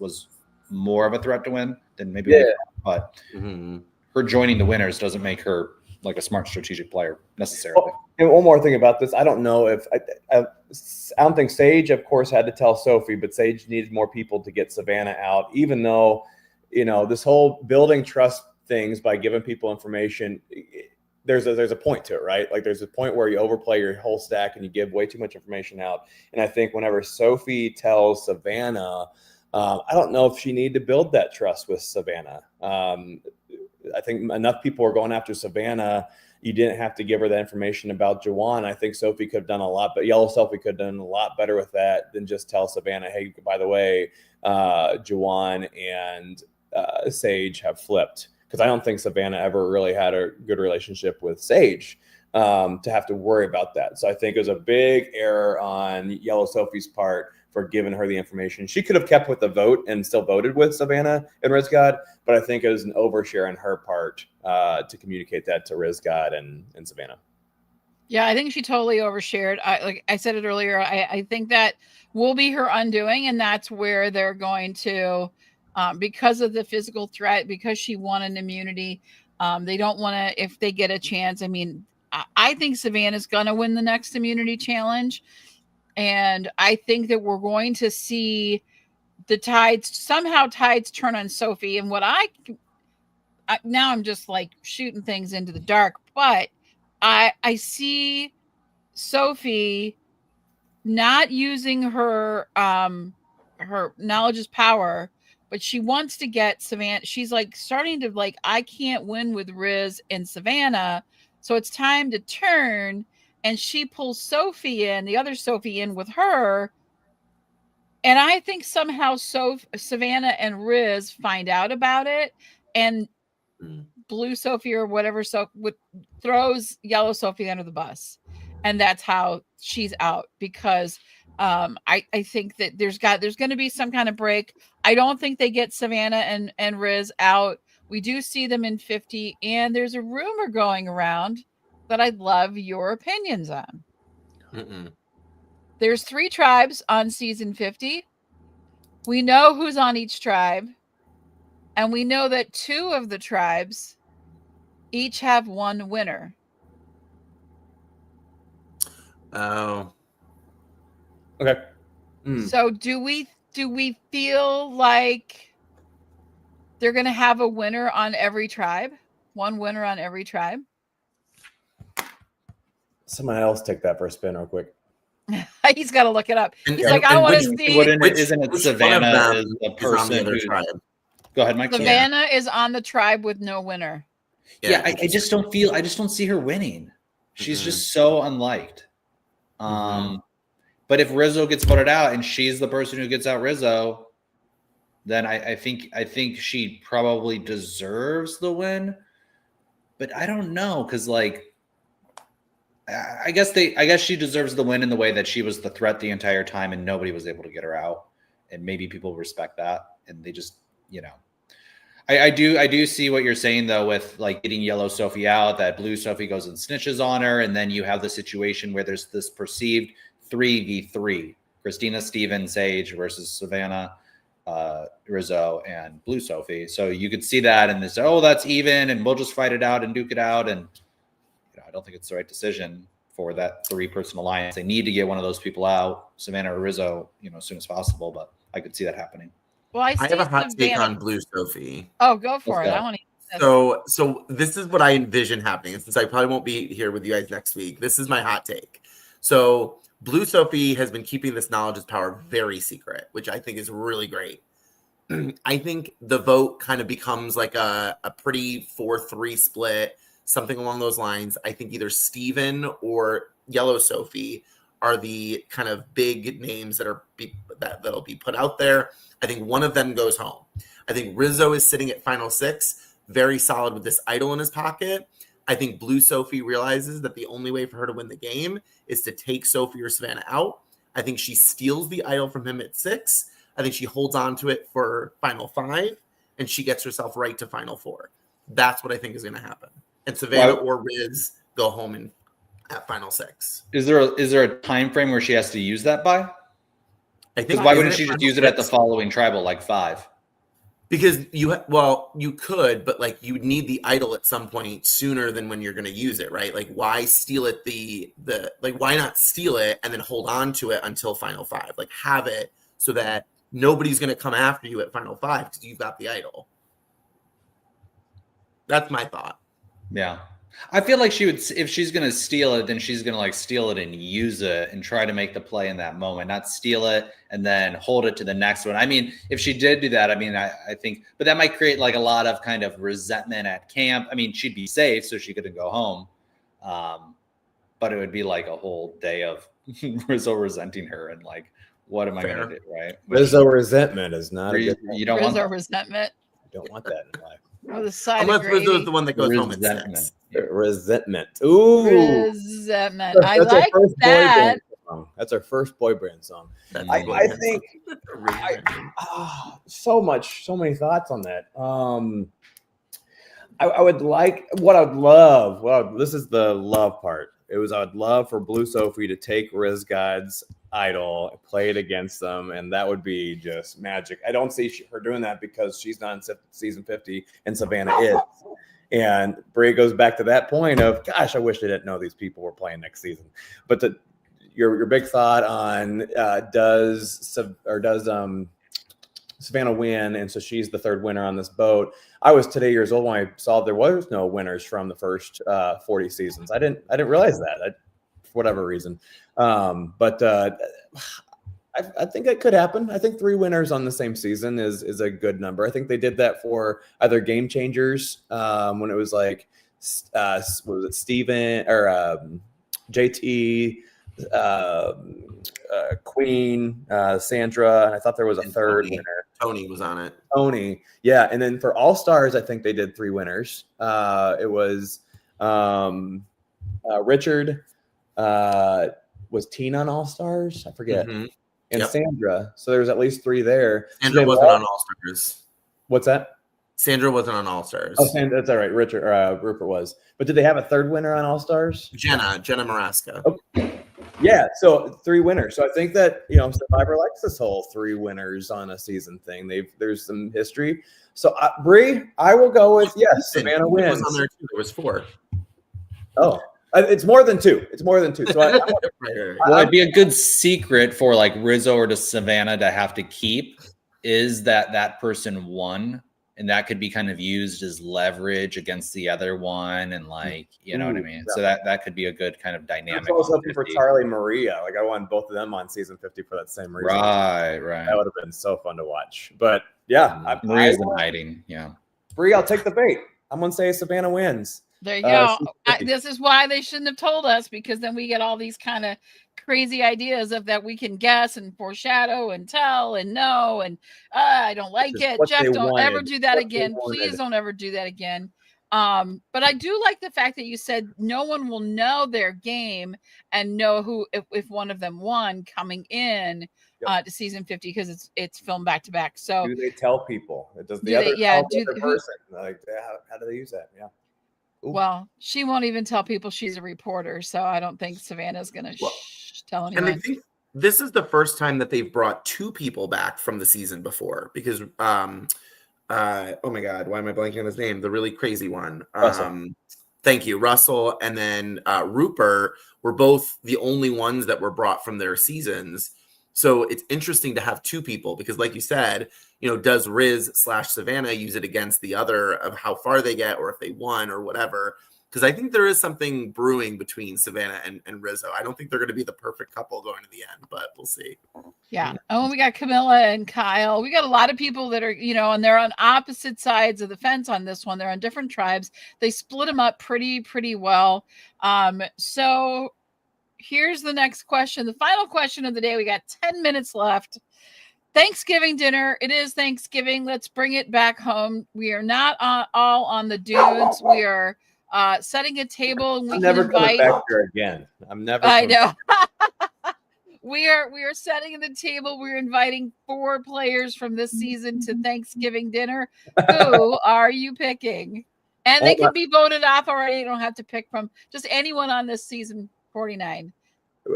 more of a threat to win than maybe. Yeah. But her joining the winners doesn't make her a smart strategic player necessarily. Well, and one more thing about this, I don't know if I don't think Sage, of course, had to tell Sophie, but Sage needed more people to get Savannah out. Even though, this whole building trust things by giving people information. There's a point to it, right? There's a point where you overplay your whole stack and you give way too much information out. And I think whenever Sophie tells Savannah, I don't know if she needed to build that trust with Savannah. I think enough people were going after Savannah. You didn't have to give her that information about Juwan. I think Sophie could have done a lot, but Yellow Sophie could have done a lot better with that than just tell Savannah, hey, by the way, Juwan and Sage have flipped. Because I don't think Savannah ever really had a good relationship with Sage to have to worry about that. So I think it was a big error on Yellow Sophie's part for giving her the information. She could have kept with the vote and still voted with Savannah and Rizgod, but I think it was an overshare on her part to communicate that to Rizgod and Savannah. Yeah, I think she totally overshared. I said it earlier, I think that will be her undoing, and that's where they're going to because of the physical threat, because she won an immunity. They don't want to, if they get a chance. I mean, I think Savannah's going to win the next immunity challenge. And I think that we're going to see the tides turn on Sophie. And what now I'm just shooting things into the dark, but I see Sophie not using her her knowledge is power, but she wants to get Savannah. She's like starting to like, I can't win with Riz and Savannah, so it's time to turn. And she pulls Sophie in, the other Sophie in with her. And I think somehow Savannah and Riz find out about it, and Blue Sophie or whatever throws Yellow Sophie under the bus, and that's how she's out. Because I think that there's going to be some kind of break. I don't think they get Savannah and Riz out. We do see them in 50, and there's a rumor going around that I'd love your opinions on. There's 3 tribes on season 50. We know who's on each tribe. And we know that 2 of the tribes each have 1 winner. Oh. Okay. So do we feel like they're going to have a winner on every tribe? 1 winner on every tribe? Somebody else take that for a spin real quick. He's got to look it up. He's And- like, and I want to which- see. Isn't it which Savannah one of is them the is on the person other who? tribe? Go ahead, Mike. Savannah is on the tribe with no winner. Yeah, I just don't see her winning. She's just so unliked. But if Rizzo gets voted out and she's the person who gets out Rizzo, then I think she probably deserves the win. But I don't know, because like I guess she deserves the win in the way that she was the threat the entire time and nobody was able to get her out. And maybe people respect that, and they just, I do see what you're saying though, with like getting Yellow Sophie out, that Blue Sophie goes and snitches on her, and then you have the situation where there's this perceived 3v3, Christina, Steven, Sage versus Savannah, Rizzo, and Blue Sophie. So you could see that and they say, oh, that's even, and we'll just fight it out and duke it out. And I don't think it's the right decision for that 3-person alliance. They need to get one of those people out, Savannah or Rizzo, as soon as possible. But I could see that happening. Well, I have a hot take on Blue Sophie. Oh, go for it. I want to. So this is what I envision happening. And since I probably won't be here with you guys next week, this is my hot take. So Blue Sophie has been keeping this knowledge is power very secret, which I think is really great. I think the vote kind of becomes like a pretty 4-3 split, something along those lines. I think either Steven or Yellow Sophie are the kind of big names that'll be put out there. I think one of them goes home. I think Rizzo is sitting at final 6, very solid with this idol in his pocket. I think Blue Sophie realizes that the only way for her to win the game is to take Sophie or Savannah out. I think she steals the idol from him at 6. I think she holds on to it for final 5, and she gets herself right to final 4. That's what I think is going to happen. And Savannah or Riz go home at final 6. Is there a time frame where she has to use that by? I think. Why wouldn't she just use it at the following tribal, like 5? Because you could, but like you would need the idol at some point sooner than when you're going to use it, right? Like why steal it why not steal it and then hold on to it until final 5? Like have it so that nobody's going to come after you at final 5 because you've got the idol. That's my thought. Yeah. I feel like she would, if she's going to steal it, then she's going to like steal it and use it and try to make the play in that moment, not steal it and then hold it to the next one. I mean, if she did do that, I mean, I think, but that might create like a lot of kind of resentment at camp. I mean, she'd be safe, so she couldn't go home. But it would be like a whole day of Rizzo resenting her and like, what am I going to do? Right. Rizzo resentment is not a good thing. You don't want Rizzo that. resentment. You don't want that in life. Oh, the side Unless of Rizzo gravy. is the one that goes home at 6. Resentment. Ooh. Resentment. That's I our like first boy that. band song. That's our first boy band song. I think so many thoughts on that. I would like this is the love part. I would love for Blue Sophie to take Riz God's idol, play it against them, and that would be just magic. I don't see her doing that because she's not in season 50 and Savannah is. And Bray goes back to that point of, gosh, I wish I didn't know these people were playing next season. But your big thought on does Savannah win, and so she's the third winner on this boat. I was today years old when I saw there was no winners from the first 40 seasons. I didn't realize that for whatever reason. But I think it could happen. I think 3 winners on the same season is a good number. I think they did that for either Game Changers when it was like, what was it, Steven or JT, Queen, Sandra. I thought there was a third winner. Tony was on it. Tony, yeah. And then for All Stars, I think they did 3 winners. It was Richard. Was Tina on All Stars? I forget. Mm-hmm. And Sandra. So there's at least 3 there. Sandra wasn't on All Stars. What's that? Sandra wasn't on All Stars. Oh, Sandra, that's all right. Rupert was. But did they have a third winner on All Stars? Jenna Maraska. Okay. Yeah, so 3 winners. So I think that, Survivor likes this whole 3 winners on a season thing. There's some history. So Bree, I will go with Savannah wins. Was on there too. There was 4. Oh, it's more than 2. It's more than 2. So well, it'd be a good secret for like Rizzo or to Savannah to have to keep is that person won, and that could be kind of used as leverage against the other one, and like what I mean. So that could be a good kind of dynamic. I was hoping for Charlie Maria. Like I wanted both of them on season 50 for that same reason. Right. That would have been so fun to watch. But yeah, Maria's in hiding. Yeah, Bree, I'll take the bait. I'm gonna say Savannah wins. There you go. This is why they shouldn't have told us, because then we get all these kind of crazy ideas of that we can guess and foreshadow and tell and know. And I don't like it. Jeff, don't ever do that again. Please don't ever do that again. But I do like the fact that you said no one will know their game and know who if one of them won coming in to season 50 because it's filmed back to back. So do they tell people? Does the other person? Like how do they use that? Yeah. Ooh. Well, she won't even tell people she's a reporter, so I don't think Savannah's going to tell anyone. And I think this is the first time that they've brought 2 people back from the season before because, oh my God, why am I blanking on his name? The really crazy one. Thank you, Russell. And then Rupert were both the only ones that were brought from their seasons. So it's interesting to have 2 people because, like you said, does Riz/Savannah use it against the other of how far they get or if they won or whatever? Because I think there is something brewing between Savannah and Rizzo. I don't think they're going to be the perfect couple going to the end, but we'll see. Yeah. Oh, we got Camilla and Kyle. We got a lot of people that are, and they're on opposite sides of the fence on this one. They're on different tribes. They split them up pretty well. So here's the next question. The final question of the day. We got 10 minutes left. Thanksgiving dinner. It is Thanksgiving. Let's bring it back home. We are not all on the dunes. We are setting a table, and we never can invite back here again. I'm never. I know. we are setting the table. We're inviting 4 players from this season to Thanksgiving dinner. Who are you picking? And they can be voted off already. You don't have to pick from just anyone on this season 49.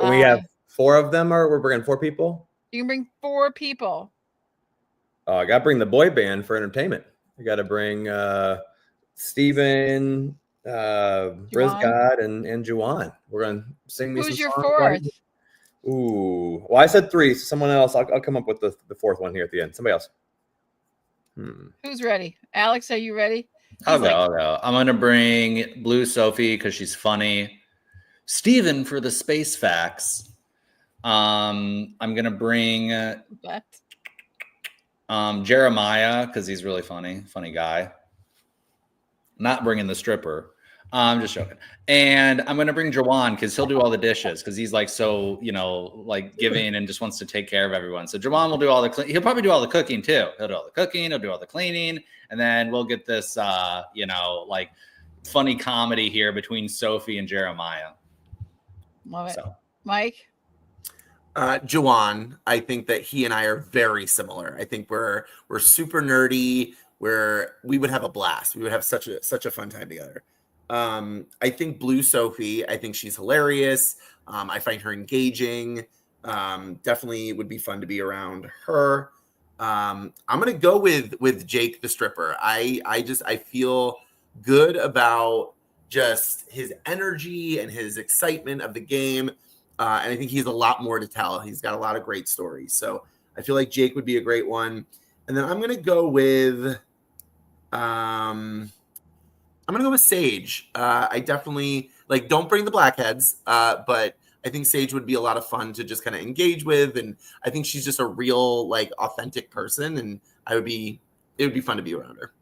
We have 4 of them, or we're bringing 4 people. You can bring 4 people. Oh, I got to bring the boy band for entertainment. I got to bring Steven, Rizgod, and Juwan. We're going to sing me some songs. Who's your 4th? Ooh. Well, I said 3. So someone else. I'll come up with the 4th one here at the end. Somebody else. Who's ready? Alex, are you ready? I'll go. I'm going to bring Blue Sophie because she's funny. Steven for the space facts. I'm gonna bring Jeremiah because he's really funny guy. Not bringing the stripper. I'm just joking. And I'm gonna bring Jawan because he'll do all the dishes because he's like so like giving and just wants to take care of everyone. So Jawan will do all the he'll probably do all the cooking too. He'll do all the cooking. He'll do all the cleaning, and then we'll get this like funny comedy here between Sophie and Jeremiah. Love it. So. Mike. Jawan, I think that he and I are very similar. I think we're super nerdy. We would have a blast. We would have such a fun time together. I think Blue Sophie, I think she's hilarious. I find her engaging. Definitely would be fun to be around her. I'm gonna go with Jake the stripper. I feel good about just his energy and his excitement of the game. And I think he's a lot more to tell. He's got a lot of great stories. So I feel like Jake would be a great one. And then I'm going to go with Sage. I definitely don't bring the blackheads, but I think Sage would be a lot of fun to just kind of engage with, and I think she's just a real, like, authentic person, and it would be fun to be around her.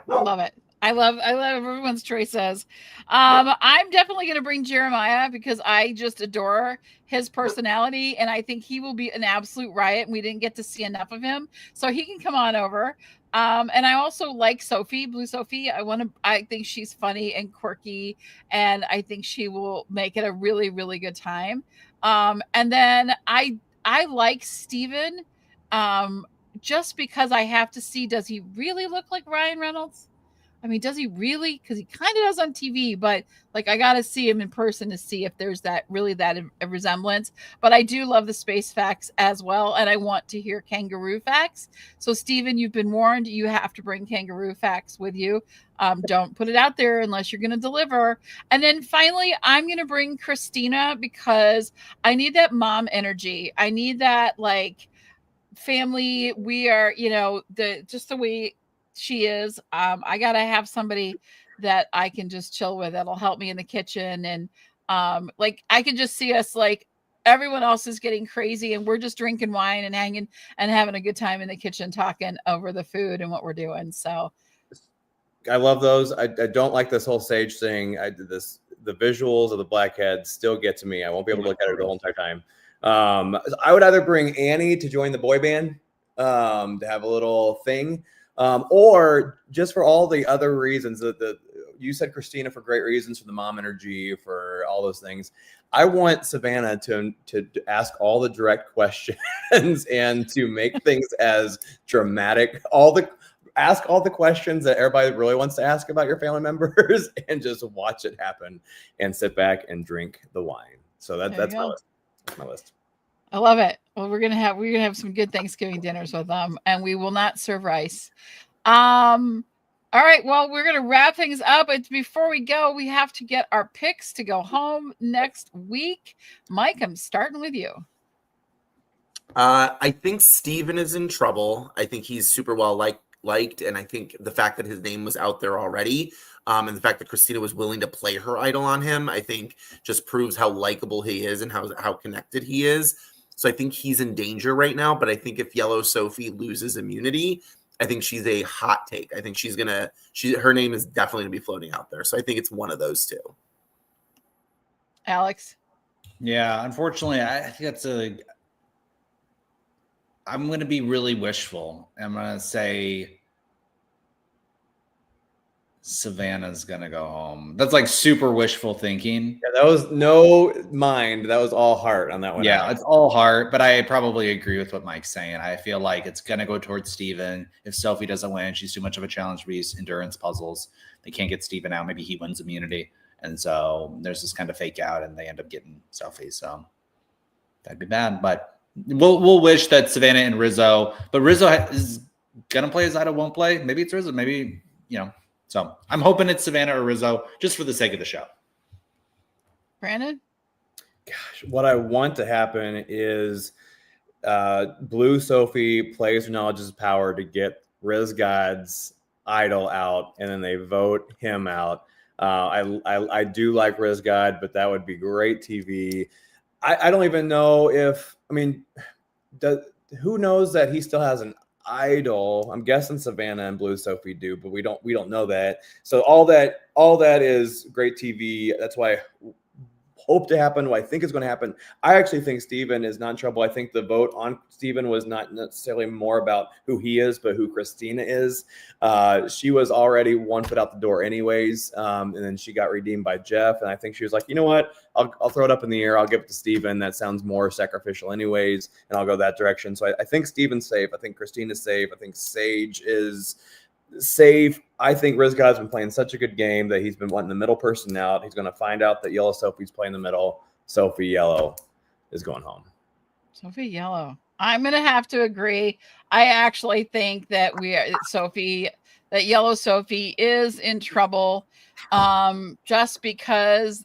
Love it. I love everyone's choices. I'm definitely going to bring Jeremiah because I just adore his personality, and I think he will be an absolute riot. And we didn't get to see enough of him, so he can come on over. And I also like Sophie, Blue Sophie. I think she's funny and quirky, and I think she will make it a really, really good time. And then I like Steven, just because I have to see, does he really look like Ryan Reynolds? I mean, does he really? Because he kind of does on TV, but like I got to see him in person to see if there's that resemblance. But I do love the space facts as well, and I want to hear kangaroo facts. So, Steven, you've been warned. You have to bring kangaroo facts with you. Don't put it out there unless you're going to deliver. And then finally, I'm going to bring Christina because I need that mom energy. I need that like family. We are, just the way she is. I gotta have somebody that I can just chill with that'll help me in the kitchen, and like I can just see us like everyone else is getting crazy and we're just drinking wine and hanging and having a good time in the kitchen talking over the food and what we're doing. So I love those. I don't like this whole Sage thing. The visuals of the blackhead still get to me. I won't be able to look at it the whole entire time. I would either bring Annie to join the boy band, to have a little thing, or just for all the other reasons that you said, Christina, for great reasons, for the mom energy, for all those things. I want Savannah to ask all the direct questions and to make things as dramatic. Ask all the questions that everybody really wants to ask about your family members, and just watch it happen and sit back and drink the wine. So that's my list. My list. I love it. Well, we're gonna have some good Thanksgiving dinners with them, and we will not serve rice. All right. Well, we're gonna wrap things up. But before we go, we have to get our picks to go home next week. Mike, I'm starting with you. I think Steven is in trouble. I think he's super well liked, and I think the fact that his name was out there already, and the fact that Christina was willing to play her idol on him, I think just proves how likable he is and how connected he is. So I think he's in danger right now. But I think if Yellow Sophie loses immunity, I think she's a hot take. I think her name is definitely going to be floating out there. So I think it's one of those two. Alex? Yeah, unfortunately, I think I'm going to be really wishful. I'm going to say Savannah's going to go home. That's like super wishful thinking. Yeah, that was no mind. That was all heart on that one. Yeah, it's all heart, but I probably agree with what Mike's saying. I feel like it's going to go towards Steven. If Sophie doesn't win, she's too much of a challenge for these endurance puzzles. They can't get Steven out. Maybe he wins immunity. And so there's this kind of fake out, and they end up getting Sophie. So that'd be bad. But we'll wish that Savannah and Rizzo, but Rizzo is going to play his idol, won't play. Maybe it's Rizzo. Maybe, So I'm hoping it's Savannah or Rizzo just for the sake of the show. Brandon? Gosh, what I want to happen is Blue Sophie plays her knowledge's power to get Riz God's idol out, and then they vote him out. I do like Riz God, but that would be great TV. I don't even know who knows that he still has an idol. I'm guessing Savannah and Blue Sophie do, but we don't know that. So all that is great TV. That's why I hope to happen. What I think is going to happen. I actually think Steven is not in trouble. I think the vote on Steven was not necessarily more about who he is, but who Christina is. She was already one foot out the door anyways. And then she got redeemed by Jeff. And I think she was like, you know what? I'll throw it up in the air. I'll give it to Steven. That sounds more sacrificial anyways. And I'll go that direction. So I think Steven's safe. I think Christina's safe. I think Sage is safe. I think Riz God's been playing such a good game that he's been wanting the middle person out. He's going to find out that Yellow Sophie's playing the middle. Sophie Yellow is going home. Sophie Yellow. I'm going to have to agree. I actually think that Yellow Sophie is in trouble, just because,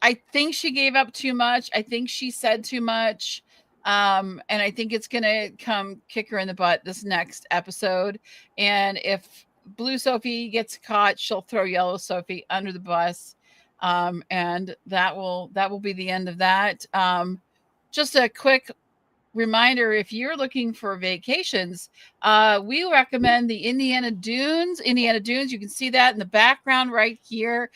I think she gave up too much. I think she said too much. And I think it's going to come kick her in the butt this next episode. And if Blue Sophie gets caught, she'll throw Yellow Sophie under the bus. And that will be the end of that. Just a quick reminder, if you're looking for vacations, we recommend the Indiana Dunes. You can see that in the background right here.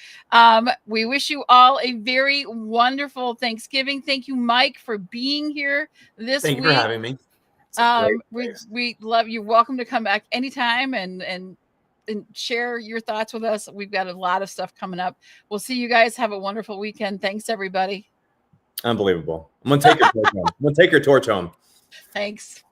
We wish you all a very wonderful Thanksgiving. Thank you, Mike, for being here this week. Thank you for having me. We love you. Welcome to come back anytime and share your thoughts with us. We've got a lot of stuff coming up. We'll see you guys. Have a wonderful weekend. Thanks, everybody. Unbelievable. I'm gonna take your torch home. I'm gonna take your torch home. Thanks.